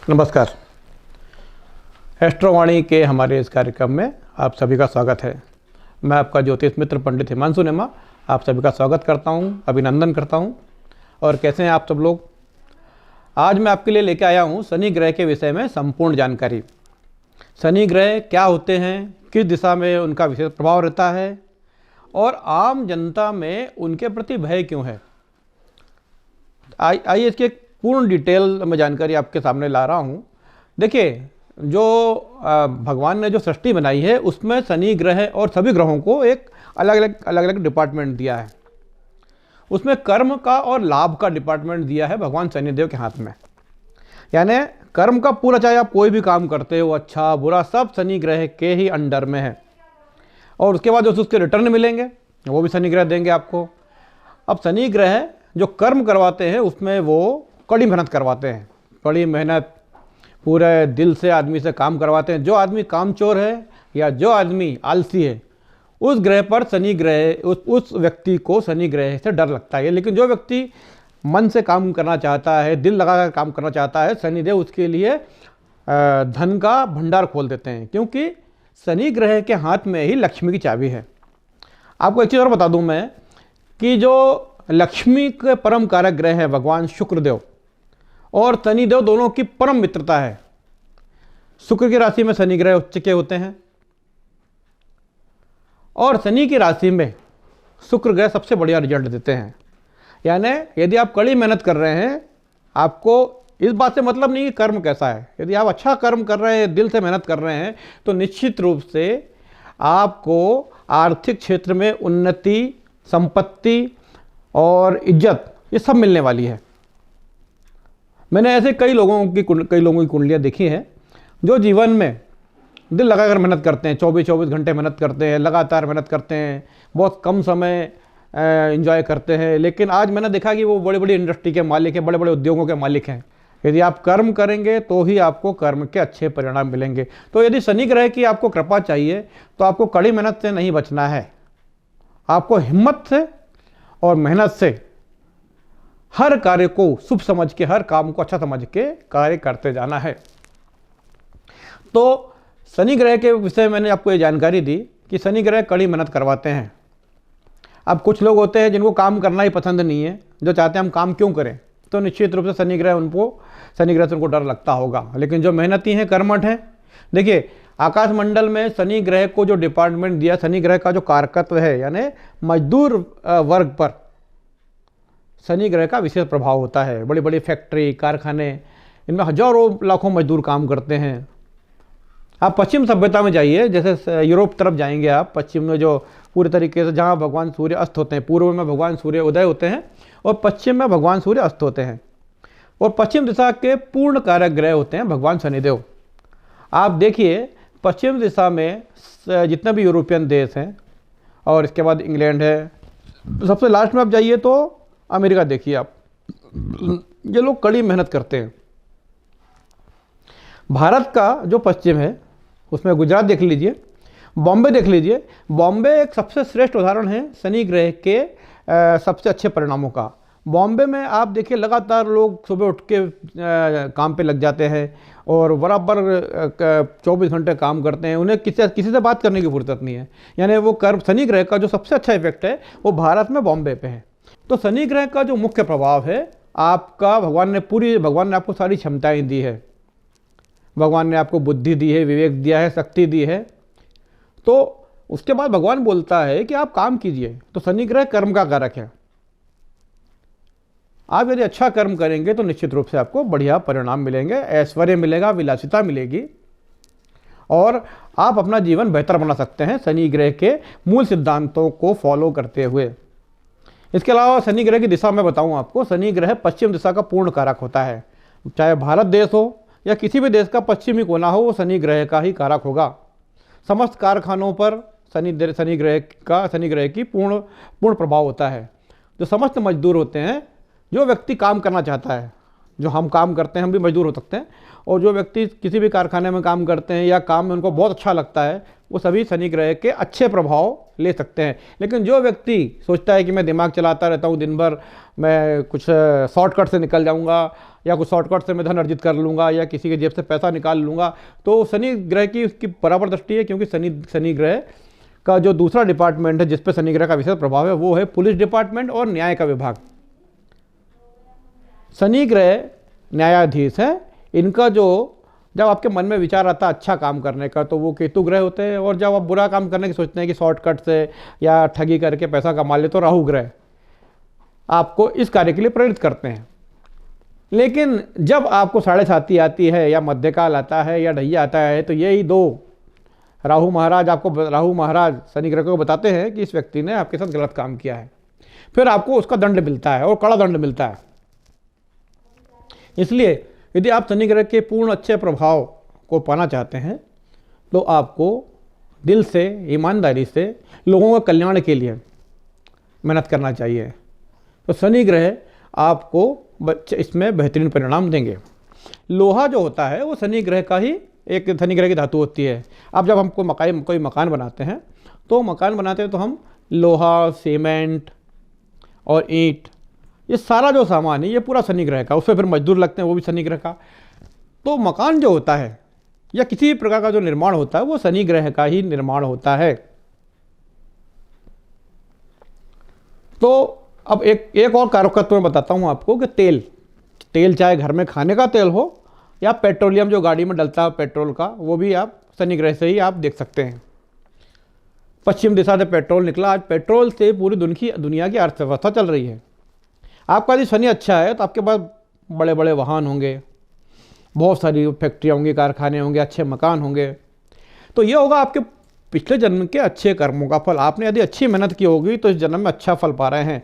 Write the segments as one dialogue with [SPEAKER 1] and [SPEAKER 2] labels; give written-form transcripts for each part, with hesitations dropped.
[SPEAKER 1] नमस्कार। एस्ट्रोवाणी के हमारे इस कार्यक्रम में आप सभी का स्वागत है। मैं आपका ज्योतिष मित्र पंडित हिमांशु नेमा आप सभी का स्वागत करता हूं, अभिनंदन करता हूं। और कैसे हैं आप सब लोग? आज मैं आपके लिए लेके आया हूं शनि ग्रह के विषय में संपूर्ण जानकारी। शनि ग्रह क्या होते हैं, किस दिशा में उनका विशेष प्रभाव रहता है और आम जनता में उनके प्रति भय क्यों है। आइए इसकी एक पूर्ण डिटेल में जानकारी आपके सामने ला रहा हूँ। देखिए, जो भगवान ने जो सृष्टि बनाई है उसमें शनि ग्रह और सभी ग्रहों को एक अलग अलग डिपार्टमेंट दिया है। उसमें कर्म का और लाभ का डिपार्टमेंट दिया है भगवान शनिदेव के हाथ में। यानी कर्म का पूरा, चाहे आप कोई भी काम करते हो, अच्छा बुरा, सब शनि ग्रह के ही अंडर में है। और उसके बाद जो उसके रिटर्न मिलेंगे वो भी शनि ग्रह देंगे आपको। अब शनि ग्रह जो कर्म करवाते हैं उसमें वो कड़ी मेहनत करवाते हैं, कड़ी मेहनत पूरे दिल से आदमी से काम करवाते हैं। जो आदमी कामचोर है या जो आदमी आलसी है उस ग्रह पर शनि ग्रह, उस व्यक्ति को शनि ग्रह से डर लगता है। लेकिन जो व्यक्ति मन से काम करना चाहता है, दिल लगाकर काम करना चाहता है, शनिदेव उसके लिए धन का भंडार खोल देते हैं, क्योंकि शनि ग्रह के हाथ में ही लक्ष्मी की चाबी है। आपको एक चीज़ और बता दूं मैं कि जो लक्ष्मी के परम कारक ग्रह है भगवान शुक्रदेव और शनिदेव दोनों की परम मित्रता है। शुक्र की राशि में शनि ग्रह उच्च के होते हैं और शनि की राशि में शुक्र ग्रह सबसे बढ़िया रिजल्ट देते हैं। यानी यदि आप कड़ी मेहनत कर रहे हैं, आपको इस बात से मतलब नहीं कि कर्म कैसा है, यदि आप अच्छा कर्म कर रहे हैं, दिल से मेहनत कर रहे हैं, तो निश्चित रूप से आपको आर्थिक क्षेत्र में उन्नति, संपत्ति और इज्जत ये सब मिलने वाली है। मैंने ऐसे कई लोगों की कुंडलियाँ देखी हैं जो जीवन में दिल लगाकर मेहनत करते हैं, 24 घंटे मेहनत करते हैं, लगातार मेहनत करते हैं, बहुत कम समय एंजॉय करते हैं। लेकिन आज मैंने देखा कि वो बड़ी बड़ी इंडस्ट्री के मालिक हैं, बड़े बड़े उद्योगों के मालिक हैं। यदि आप कर्म करेंगे तो ही आपको कर्म के अच्छे परिणाम मिलेंगे। तो यदि शनि ग्रह की आपको कृपा चाहिए तो आपको कड़ी मेहनत से नहीं बचना है, आपको हिम्मत से और मेहनत से हर कार्य को शुभ समझ के, हर काम को अच्छा समझ के कार्य करते जाना है। तो शनि ग्रह के विषय में मैंने आपको ये जानकारी दी कि शनि ग्रह कड़ी मेहनत करवाते हैं। अब कुछ लोग होते हैं जिनको काम करना ही पसंद नहीं है, जो चाहते हैं हम काम क्यों करें, तो निश्चित रूप से शनि ग्रह से उनको डर लगता होगा। लेकिन जो मेहनती हैं, कर्मठ हैं, देखिए आकाश मंडल में शनि ग्रह को जो डिपार्टमेंट दिया, शनि ग्रह का जो कारकत्व है, यानी मजदूर वर्ग पर शनि ग्रह का विशेष प्रभाव होता है। बड़ी बड़ी फैक्ट्री, कारखाने, इनमें हजारों लाखों मजदूर काम करते हैं। आप पश्चिम सभ्यता में जाइए, जैसे यूरोप तरफ जाएंगे आप, पश्चिम में जो पूरे तरीके से जहाँ भगवान सूर्य अस्त होते हैं, पूर्व में भगवान सूर्य उदय होते हैं और पश्चिम में भगवान सूर्य अस्त होते हैं। और पश्चिम दिशा के पूर्ण कारक ग्रह होते हैं भगवान शनिदेव। आप देखिए पश्चिम दिशा में जितने भी यूरोपियन देश हैं और इसके बाद इंग्लैंड है, सबसे लास्ट में आप जाइए तो अमेरिका देखिए आप, ये लोग कड़ी मेहनत करते हैं। भारत का जो पश्चिम है उसमें गुजरात देख लीजिए, बॉम्बे देख लीजिए। बॉम्बे एक सबसे श्रेष्ठ उदाहरण है शनि ग्रह के सबसे अच्छे परिणामों का। बॉम्बे में आप देखिए लगातार लोग सुबह उठ के काम पे लग जाते हैं और बराबर 24 घंटे काम करते हैं। उन्हें किसी से बात करने की फुर्सत नहीं है। यानी वो कर्म, शनि ग्रह का जो सबसे अच्छा इफेक्ट है वो भारत में बॉम्बे पे है। तो शनि ग्रह का जो मुख्य प्रभाव है आपका, भगवान ने आपको सारी क्षमताएं दी है, भगवान ने आपको बुद्धि दी है, विवेक दिया है, शक्ति दी है। तो उसके बाद भगवान बोलता है कि आप काम कीजिए। तो शनि ग्रह कर्म का कारक है। आप यदि अच्छा कर्म करेंगे तो निश्चित रूप से आपको बढ़िया परिणाम मिलेंगे, ऐश्वर्य मिलेगा, विलासिता मिलेगी और आप अपना जीवन बेहतर बना सकते हैं शनि ग्रह के मूल सिद्धांतों को फॉलो करते हुए। इसके अलावा शनि ग्रह की दिशा मैं बताऊं आपको, शनि ग्रह पश्चिम दिशा का पूर्ण कारक होता है। चाहे भारत देश हो या किसी भी देश का पश्चिमी कोना हो, वो शनि ग्रह का ही कारक होगा। समस्त कारखानों पर शनि ग्रह की पूर्ण प्रभाव होता है। जो समस्त मजदूर होते हैं, जो व्यक्ति काम करना चाहता है, जो हम काम करते हैं, हम भी मजदूर हो सकते हैं, और जो व्यक्ति किसी भी कारखाने में काम करते हैं या काम में उनको बहुत अच्छा लगता है, वो सभी शनि ग्रह के अच्छे प्रभाव ले सकते हैं। लेकिन जो व्यक्ति सोचता है कि मैं दिमाग चलाता रहता हूँ दिन भर, मैं कुछ शॉर्टकट से निकल जाऊँगा या कुछ शॉर्टकट से मैं धन अर्जित कर लूँगा या किसी के जेब से पैसा निकाल लूँगा, तो शनि ग्रह की उसकी बराबर दृष्टि है, क्योंकि शनि ग्रह का जो दूसरा डिपार्टमेंट है जिस पे शनि ग्रह का विशेष प्रभाव है वो है पुलिस डिपार्टमेंट और न्याय का विभाग। शनि ग्रह न्यायाधीश है, इनका जो जब आपके मन में विचार आता है अच्छा काम करने का तो वो केतु ग्रह होते हैं, और जब आप बुरा काम करने की सोचते हैं कि शॉर्टकट से या ठगी करके पैसा कमा ले तो राहु ग्रह आपको इस कार्य के लिए प्रेरित करते हैं। लेकिन जब आपको साढ़े साती आती है या मध्यकाल आता है या ढैया आता है तो यही दो राहु महाराज शनि ग्रह को बताते हैं कि इस व्यक्ति ने आपके साथ गलत काम किया है, फिर आपको उसका दंड मिलता है और कड़ा दंड मिलता है। इसलिए यदि आप शनि ग्रह के पूर्ण अच्छे प्रभाव को पाना चाहते हैं तो आपको दिल से, ईमानदारी से लोगों के कल्याण के लिए मेहनत करना चाहिए। तो शनि ग्रह आपको इसमें बेहतरीन परिणाम देंगे। लोहा जो होता है वो शनि ग्रह का ही एक शनि ग्रह की धातु होती है। अब जब हम कोई मकान बनाते हैं तो हम लोहा, सीमेंट और ईंट, ये सारा जो सामान है ये पूरा शनि ग्रह का, उसमें फिर मजदूर लगते हैं वो भी शनि ग्रह का। तो मकान जो होता है या किसी भी प्रकार का जो निर्माण होता है वो शनि ग्रह का ही निर्माण होता है। तो अब एक और कारकत्व मैं बताता हूँ आपको कि तेल चाहे घर में खाने का तेल हो या पेट्रोलियम जो गाड़ी में डलता है पेट्रोल का, वो भी आप शनि ग्रह से ही आप देख सकते हैं। पश्चिम दिशा से पेट्रोल निकला, आज पेट्रोल से पूरी दुनिया की अर्थव्यवस्था चल रही है। आपका यदि शनि अच्छा है तो आपके पास बड़े बड़े वाहन होंगे, बहुत सारी फैक्ट्रियाँ होंगी, कारखाने होंगे, अच्छे मकान होंगे। तो ये होगा आपके पिछले जन्म के अच्छे कर्मों का फल। आपने यदि अच्छी मेहनत की होगी तो इस जन्म में अच्छा फल पा रहे हैं।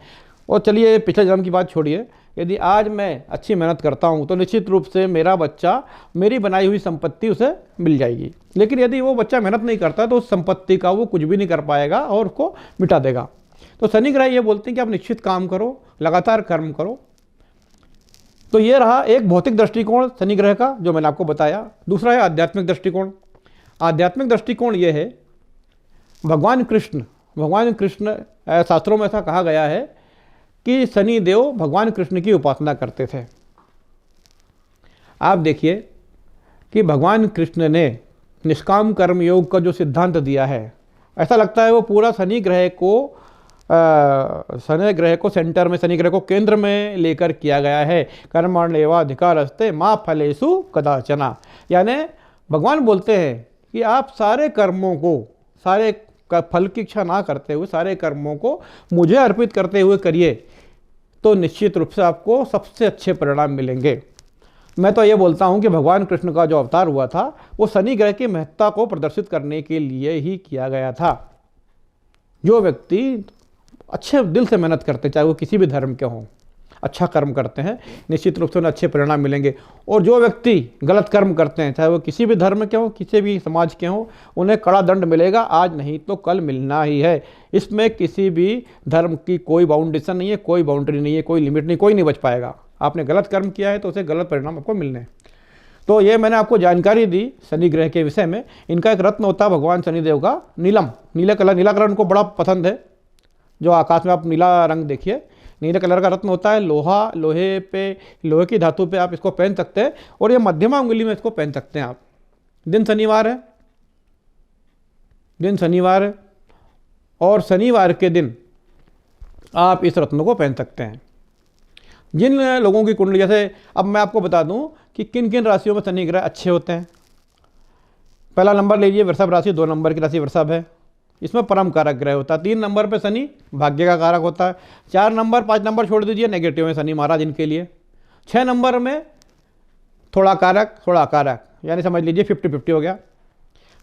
[SPEAKER 1] और चलिए पिछले जन्म की बात छोड़िए, यदि आज मैं अच्छी मेहनत करता हूँ तो निश्चित रूप से मेरा बच्चा मेरी बनाई हुई संपत्ति उसे मिल जाएगी। लेकिन यदि वो बच्चा मेहनत नहीं करता तो उस संपत्ति का वो कुछ भी नहीं कर पाएगा और उसको मिटा देगा। तो शनि ग्रह ये बोलते हैं कि आप निश्चित काम करो, लगातार कर्म करो। तो ये रहा एक भौतिक दृष्टिकोण शनि ग्रह का जो मैंने आपको बताया। दूसरा है आध्यात्मिक दृष्टिकोण। आध्यात्मिक दृष्टिकोण ये है, भगवान कृष्ण शास्त्रों में ऐसा कहा गया है कि शनि देव भगवान कृष्ण की उपासना करते थे। आप देखिए कि भगवान कृष्ण ने निष्काम कर्म योग का जो सिद्धांत दिया है, ऐसा लगता है वो पूरा शनि ग्रह को सेंटर में, शनि ग्रह को केंद्र में लेकर किया गया है। कर्मण्येवाधिकारस्ते मा फलेषु कदाचन। यानी भगवान बोलते हैं कि आप सारे कर्मों को, सारे फल की इच्छा ना करते हुए सारे कर्मों को मुझे अर्पित करते हुए करिए, तो निश्चित रूप से आपको सबसे अच्छे परिणाम मिलेंगे। मैं तो ये बोलता हूँ कि भगवान कृष्ण का जो अवतार हुआ था वो शनि ग्रह की महत्ता को प्रदर्शित करने के लिए ही किया गया था। जो व्यक्ति अच्छे दिल से मेहनत करते, चाहे वो किसी भी धर्म के हों, अच्छा कर्म करते हैं, निश्चित रूप से उन्हें अच्छे परिणाम मिलेंगे। और जो व्यक्ति गलत कर्म करते हैं, चाहे वो किसी भी धर्म के हों, किसी भी समाज के हों, उन्हें कड़ा दंड मिलेगा, आज नहीं तो कल मिलना ही है। इसमें किसी भी धर्म की कोई बाउंडेशन नहीं है, कोई बाउंड्री नहीं है, कोई लिमिट नहीं, कोई नहीं बच पाएगा। आपने गलत कर्म किया है तो उसे गलत परिणाम आपको मिलने हैं। तो ये मैंने आपको जानकारी दी शनि ग्रह के विषय में। इनका एक रत्न होता है भगवान शनिदेव का, नीला कलर उनको बड़ा पसंद है। जो आकाश में आप नीला रंग देखिए, नीले कलर का रत्न होता है। लोहे की धातु पे आप इसको पहन सकते हैं और ये मध्यमा उंगली में इसको पहन सकते हैं आप। दिन शनिवार है और शनिवार के दिन आप इस रत्न को पहन सकते हैं। जिन लोगों की कुंडली, जैसे अब मैं आपको बता दूं कि किन किन राशियों में शनि ग्रह अच्छे होते हैं। पहला नंबर लीजिए वृषभ राशि, 2 नंबर की राशि वृषभ है, इसमें परम कारक ग्रह होता है। 3 नंबर पे शनि भाग्य का कारक होता है। 4 नंबर 5 नंबर छोड़ दीजिए, नेगेटिव है शनि महाराज इनके लिए। 6 नंबर में थोड़ा कारक यानी समझ लीजिए 50-50 हो गया।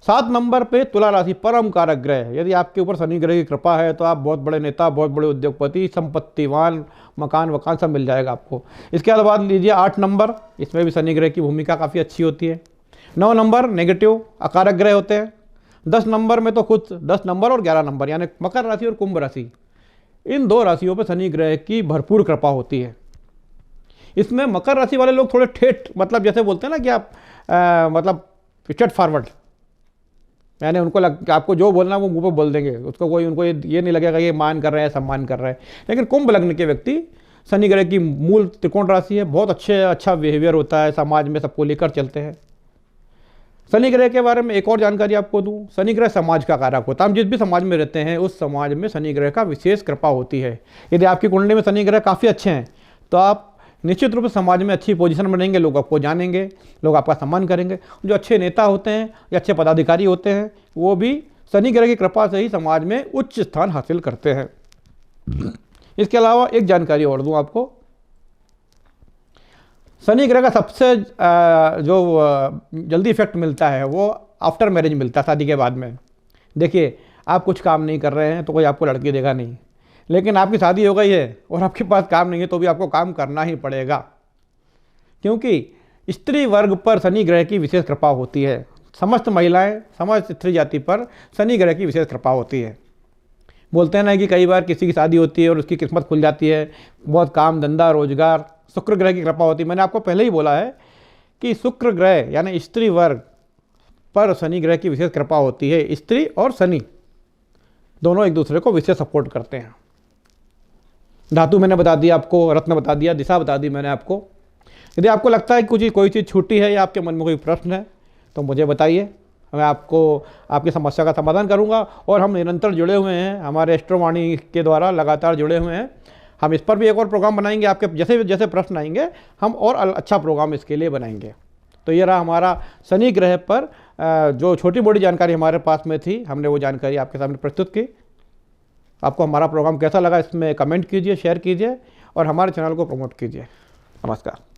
[SPEAKER 1] 7 नंबर पे तुला राशि, परम कारक ग्रह। यदि आपके ऊपर शनि ग्रह की कृपा है तो आप बहुत बड़े नेता, बहुत बड़े उद्योगपति, संपत्तिवान, मकान वकान सब मिल जाएगा आपको। इसके बाद लीजिए 8 नंबर, इसमें भी शनि ग्रह की भूमिका काफ़ी अच्छी होती है। 9 नंबर नेगेटिव अकारक ग्रह होते हैं। 10 नंबर में तो खुद 10 नंबर और 11 नंबर यानी मकर राशि और कुंभ राशि, इन 2 राशियों पर शनि ग्रह की भरपूर कृपा होती है। इसमें मकर राशि वाले लोग थोड़े ठेठ, मतलब जैसे बोलते हैं ना कि आप मतलब स्ट्रेट फॉरवर्ड, यानी उनको आपको जो बोलना वो मुंह पे बोल देंगे, उसको कोई उनको ये नहीं लगेगा ये मान कर रहे हैं, सम्मान कर रहे हैं। लेकिन कुंभ लग्न के व्यक्ति, शनि ग्रह की मूल त्रिकोण राशि है, बहुत अच्छा बिहेवियर होता है, समाज में सबको लेकर चलते हैं। शनि ग्रह के बारे में एक और जानकारी आपको दूं, शनि ग्रह समाज का कारक होता है। हम जिस भी समाज में रहते हैं उस समाज में शनि ग्रह का विशेष कृपा होती है। यदि आपकी कुंडली में शनि ग्रह काफ़ी अच्छे हैं तो आप निश्चित रूप से समाज में अच्छी पोजीशन बनेंगे, लोग आपको जानेंगे, लोग आपका सम्मान करेंगे। जो अच्छे नेता होते हैं या अच्छे पदाधिकारी होते हैं वो भी शनि ग्रह की कृपा से ही समाज में उच्च स्थान हासिल करते हैं। इसके अलावा एक जानकारी और दूं आपको, शनि ग्रह का सबसे जो जल्दी इफेक्ट मिलता है वो आफ्टर मैरिज मिलता है, शादी के बाद में। देखिए, आप कुछ काम नहीं कर रहे हैं तो कोई आपको लड़की देगा नहीं, लेकिन आपकी शादी हो गई है और आपके पास काम नहीं है तो भी आपको काम करना ही पड़ेगा, क्योंकि स्त्री वर्ग पर शनि ग्रह की विशेष कृपा होती है। समस्त महिलाएं, समस्त स्त्री जाति पर शनि ग्रह की विशेष कृपा होती है। बोलते हैं ना कि कई बार किसी की शादी होती है और उसकी किस्मत खुल जाती है, बहुत काम धंधा रोजगार, शुक्र ग्रह की कृपा होती है। मैंने आपको पहले ही बोला है कि शुक्र ग्रह यानी स्त्री वर्ग पर शनि ग्रह की विशेष कृपा होती है। स्त्री और शनि दोनों एक दूसरे को विशेष सपोर्ट करते हैं। धातु मैंने बता दिया आपको, रत्न बता दिया, दिशा बता दी मैंने आपको। यदि आपको लगता है कि कोई चीज़ छूटी है या आपके मन में कोई प्रश्न है तो मुझे बताइए, मैं आपको आपकी समस्या का समाधान करूंगा। और हम निरंतर जुड़े हुए हैं, हमारे एस्ट्रोवाणी के द्वारा लगातार जुड़े हुए हैं। हम इस पर भी एक और प्रोग्राम बनाएंगे, आपके जैसे जैसे प्रश्न आएंगे हम और अच्छा प्रोग्राम इसके लिए बनाएंगे। तो ये रहा हमारा शनि ग्रह पर जो छोटी मोटी जानकारी हमारे पास में थी, हमने वो जानकारी आपके सामने प्रस्तुत की। आपको हमारा प्रोग्राम कैसा लगा इसमें कमेंट कीजिए, शेयर कीजिए और हमारे चैनल को प्रमोट कीजिए। नमस्कार।